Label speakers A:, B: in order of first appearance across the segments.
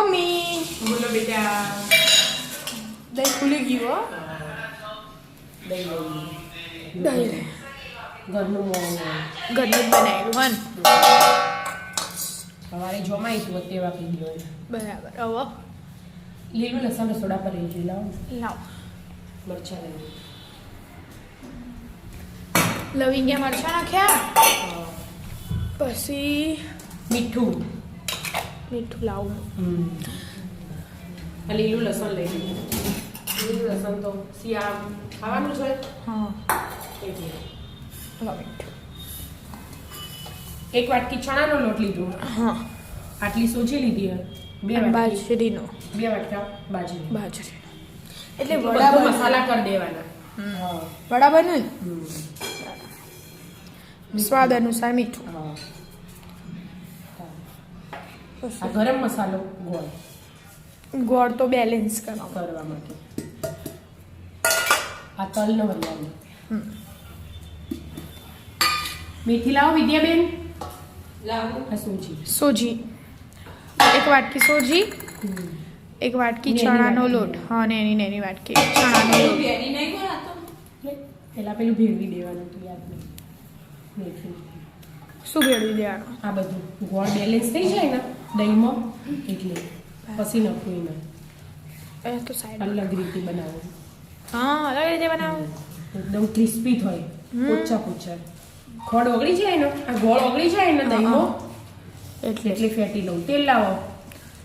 A: Mummy
B: બોલો બેટા.
A: દહીં ખુલી ગયું હો.
B: દહીં
A: દહીં
B: ઘરનું મોં
A: ઘરનું જ બનાવેલું હન
B: સવારે જમાઈ તું તેવા પી દેવાનું.
A: બરાબર હવે
B: લીલું લસણ રસોડા પર રહી લાવ
A: લાવ
B: મરચાં લઈ
A: લવિંગિયા મરચાં નાખ્યા પછી
B: મીઠું
A: મીઠું લાવું
B: આ લીલું લસણ લઈ લીધું. લીલું લસણ તો શિયાળ ખાવાનું છે
A: હા
B: એટલે
A: લાવ મીઠું
B: એક વાટકી ચણાનો લોટ લીધો.
A: હા
B: આટલી સોજી લીધી બે વાટકી
A: બાજરીનો
B: બે વાટકા બાજરી
A: બાજરીનો એટલે
B: બધું
A: વડા
B: મસાલા કરી દેવાના. હા
A: વડા બન્યું ને સ્વાદ અનુસાર મીઠું
B: હા આ ગરમ મસાલો ગોળ
A: ગોળ તો બેલેન્સ કરવા
B: કરવા માટે. આ તલનો વરિયાળી. મેથી લાવો વિદ્યાબેન. લાવો આ સોજી
A: સોજી એક વાટકી સોજી એક વાટકી
B: નેની
A: ચણાનો
B: વાટકી.
A: લોટ હા નેની વાટકી ચણાનો લોટ
B: પેલા પેલું ભેળવી દેવાનું હતું યાદ નહીં. મેથી
A: શું ભેળવી દેવાનું
B: આ બધું ગોળ બેલેન્સ થઈ જાય ને દહીંમાં એટલે પછી નાખવું એમાં.
A: એ તો સાઈડ
B: અલગ રીતે બનાવવું
A: હા અલગ રીતે બનાવું
B: એકદમ ક્રિસ્પી થાય પોચા પોચા. ખોડ ઓગળી જાય ને આ ગોળ ઓગળી જાય ને દહીંમાં
A: એટલે
B: એટલે ફેટી લઉં. તેલ લાવો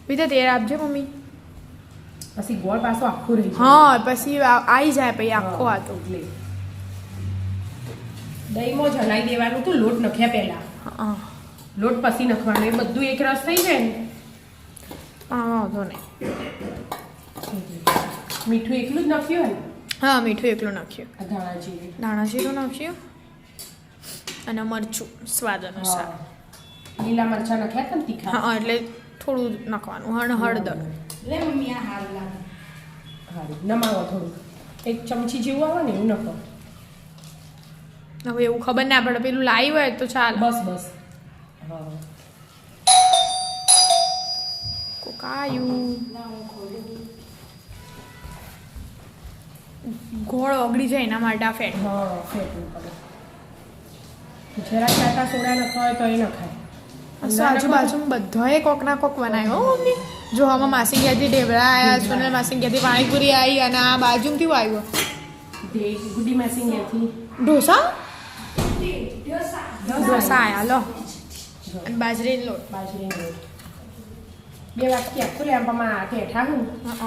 A: બીજા તેલ આપજે મમ્મી
B: પછી ગોળ પાછો આખું રહી જાય.
A: હા પછી આવી જાય પછી આખો
B: હા,
A: આતો
B: એટલે દહીંમાં જ હલાઈ દેવાનું તો લોટ નખ્યા પહેલા.
A: હા
B: લોટ પછી નખવાનું એ બધું એક રસ થઈ જાય ને.
A: વાંધો નહીં
B: મીઠું એકલું જ નાખ્યું હોય ને
A: હા મીઠું એકલું નાખ્યું
B: આ ધાણા જીરું.
A: ધાણા જીરું નાખ્યું અને મરચું સ્વાદ અનુસાર
B: હા. લીલા મરચાં નાખ્યા હતા ને તીખા.
A: હા એટલે થોડું નાખવાનું હળદર
B: હારું નમાવો થોડું એક ચમચી જેવું આવે ને એવું નાખો.
A: હવે એવું ખબર ના પડે પેલું લાવી હોય તો ચાલ
B: બસ બસ હા
A: કોકાયું ગોળ ઓગળી જાય એના માટે આ ફેટ
B: હા ફેટવું પડે. જરા ચાટા સોડા નખાય હોય તો એ નખાય.
A: આજુબાજુ બધાએ કોક ના કોક બનાવ્યો હો મમ્મી જો આમાં માસી ઘેરથી ઢેબરા આવ્યા સોનલ માસી ઘેરથી પાણીપુરી આવી અને આ બાજુથી આવ્યો
B: ગુડી મેસિંગથી
A: ઢોસા ઢોસા આવ્યા લો અને બાજરીનો લોટ
B: બાજરીનો લોટ. બે વાટકી આખું લેવામાં ઠેઠા હું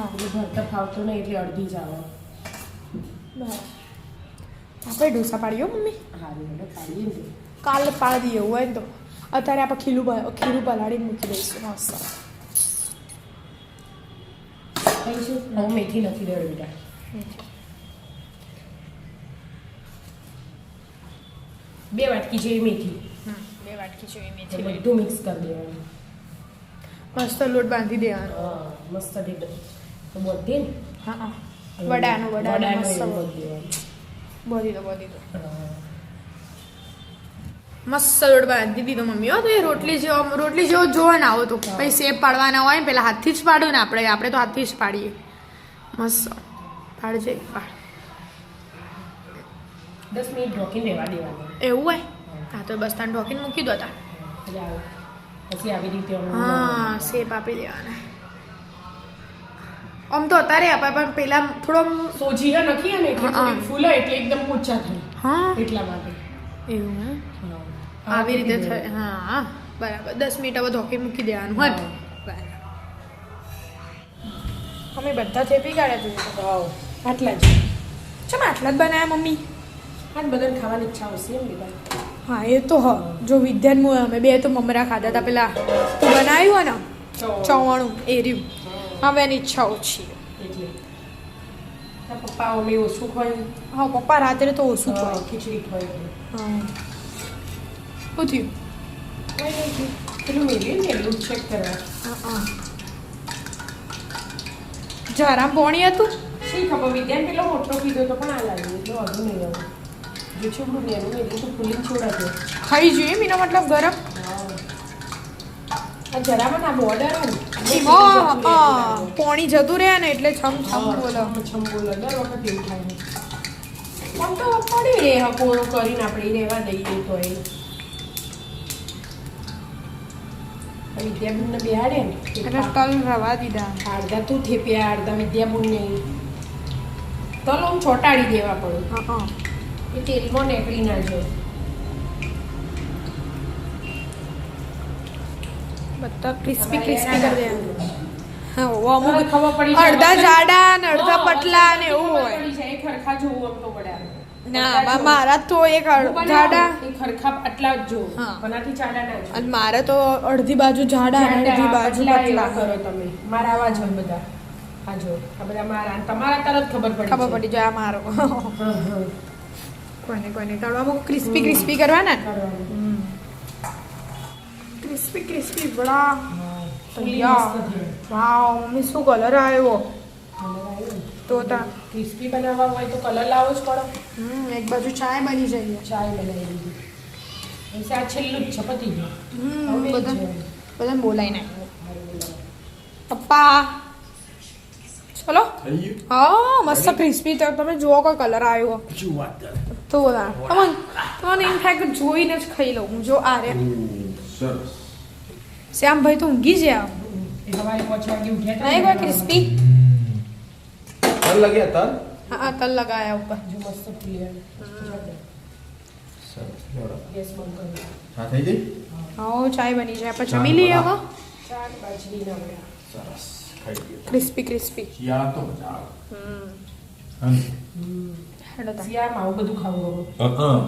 B: એટલે ભરતર ફાવતું નહીં એટલે અડધી જ આવે.
A: આપણે ઢોસા પાડીએ હો મમ્મી
B: હારું એટલે પાડીએ ને
A: કાલ પાડી દઈએ એવું હોય ને તો અત્યારે આપણે ખીરું પલાળીને મૂકી દઈશું મસ્ત
B: કહીશું હું મેથી નથી દેડ બેટા. બે વાટકી જેવી મેથી
A: 2 વાટકી જેવી
B: એટલે
A: મેથી
B: બધું મિક્સ કરી દેવાનું.
A: મસ્ત લોટ બાંધી દેવાનો
B: હા મસ્ત ઢીડ તો બધે ને
A: હા વડાનો મસ્ત
B: એવું બધું દેવાનું.
A: બોલી દો
B: હા.
A: મસ્ત લોટ બાંધી દીધો મમ્મી હો તો એ રોટલી જેવો જોવા ના આવો તો પછી શેપ પાડવાના હોય ને પેલા હાથથી જ પાડો ને આપણે તો હાથથી જ પાડીએ મસ્ત પાડજે પાડ
B: 10 મિનિટ ઢોકીને રહેવા દેવાનું.
A: એવું હોય હા તો બસ તાન ઢોકીને મૂકી દો તા
B: એટલે આવું પછી આવી રીતે
A: હા શેપ આપી દેવાના આમ તો અત્યારે આપાય પણ પેલા થોડો
B: સોજી નખીએ ને એટલે થોડીક ફૂલે એટલે એકદમ પોચા થાય
A: હા
B: એટલા માટે.
A: એવું હે આવી રીતે થાય હા બરાબર 10 મિનિટ હવે ધોકી મૂકી દેવાનું હોય ને બરાબર અમે બધા થેપી કાઢ્યા તું
B: હા આટલા જ.
A: ચમ આટલા જ બનાવ્યા મમ્મી
B: આજ બધાને ખાવાની ઈચ્છા આવશે એમ બધા.
A: હા એ તો હ જો વિદ્યાન અમે બે તો મમરા ખાધા હતા પેલા તું બનાવ્યું હોય ને ચવાણું એ રહ્યું હવે એની ઈચ્છા ઓછી
B: એટલે પપ્પા મમ્મી ઓછું ખવાય.
A: હા પપ્પા રાત્રે તો ઓછું
B: હા,
A: ખાય
B: ખીચડી ખવાય.
A: હા શું થયું
B: પેલું મેળ્યું ને એટલું ચેક કરવા.
A: જરામ પોણી હતું
B: શી ખબર વિદ્યાને પેલો મોટો કીધો તો પણ આ લાગ્યું એટલે વધુ નહીં આવે. જો છોકરું નેનું એટલું તો ફૂલીને છોડાશે.
A: ખાઈ જોઈએ એનો મતલબ ગરમ
B: આ જરામાં ના બોર્ડર હોય ને
A: ધીમો પોણી જતું રહે ને એટલે છમ છમ બોલો
B: છમ બોલો દર વખત એવું થાય આમ તો પડી રહે હકોરો કરીને આપણે રહેવા દઈએ તો એ વિદ્યાબુનને બેહાડે ને
A: એટલે તલ રવા દીધા
B: અડધા તું થેપ્યા અડધા વિદ્યાબુનને તલ આમ ચોટાડી દેવા પડે એ તેલમાં નીકળી ના જાય
A: બધા ક્રિસ્પી ક્રિસ્પી કરી દે
B: હવે ખબર પડી જાય.
A: અડધા જાડા ને અડધા પતલા ને એવું હોય
B: પડી જાય એ ખરખા જોવું આમ તો પડે
A: ના મારા તો એક જાડા
B: એ ખરખા આટલા જ જો
A: હા.
B: બનાથી જાડા ના જો
A: અને મારે તો અડધી બાજુ જાડા અને અડધી બાજુ
B: પતલા
A: પતલા
B: એવા કરો તમે મારા આવા જ હોય બધા આ જો આ બધા મારા તમારા તરત ખબર પડી
A: ખબર પડી જાય આ મારો
B: હા
A: કોઈને તળવામાં ક્રિસ્પી ક્રિસ્પી કરવા ને
B: કરવાનું
A: ક્રિસ્પી ક્રિસ્પી બડા
B: ફૂલી
A: તૈયાર
B: મસ્ત થઈ.
A: વાવ મમ્મી શું કલર આવ્યો તો તા
B: ક્રિસ્પી બનાવવા હોય તો કલર લાવવો જ પડે
A: એક બાજુ ચાય બની જઈએ
B: ચાય બનાવી દીધી એટલે આ છેલ્લું જ છે પતી ગયું હવે
A: બધા
B: જ
A: બધાને બોલાઈ નાખ્યો પપ્પા ચલો
C: થઈ ગયું
A: હા મસ્ત ક્રિસ્પી તો તમે જુઓ કોઈ કલર આવ્યો
C: શું વાત કરે
A: તો બોલા તમને ઇનફેક્ટ જોઈને જ ખાઈ લઉં હું જો આ રે
C: સરસ
A: શ્યામભાઈ તો ઊંઘી ગયા
B: એ સવારે 5 વાગે ઉઠ્યા હતા
A: નહીં કોઈ ક્રિસ્પી
C: તલ લગ્યા તલ
A: હા તલ લગાયા ઉપર
B: જો મસ્ત ફૂલી
C: સરસ લેવડો
B: ગેસ બંધ કરી
C: હા થઈ ગઈ
A: હા ચાય બની જાય પછી જમી લઈએ હવે
B: ચાર બાજરી ના વડા
C: સરસ ખાઈ ગયો
A: ક્રિસ્પી ક્રિસ્પી
C: શિયાળા તો મજા આવે
A: હેડો તા.
B: શિયાળામાં આવું બધું ખાવું હવે
C: હા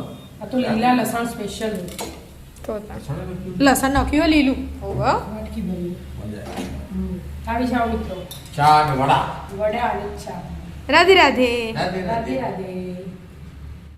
B: આ તો લીલા લસણ સ્પેશિયલ
A: તો તા. લસણ નાખ્યું લીલું હોવા
B: વાટકી ભરી
C: મજા આવે
B: આવી જાઓ મિત્રો
C: ચા ને વડા
B: વડા અને ચા
A: રાધે રાધે
C: રાધે
B: રાધે
C: રાધે
B: રાધે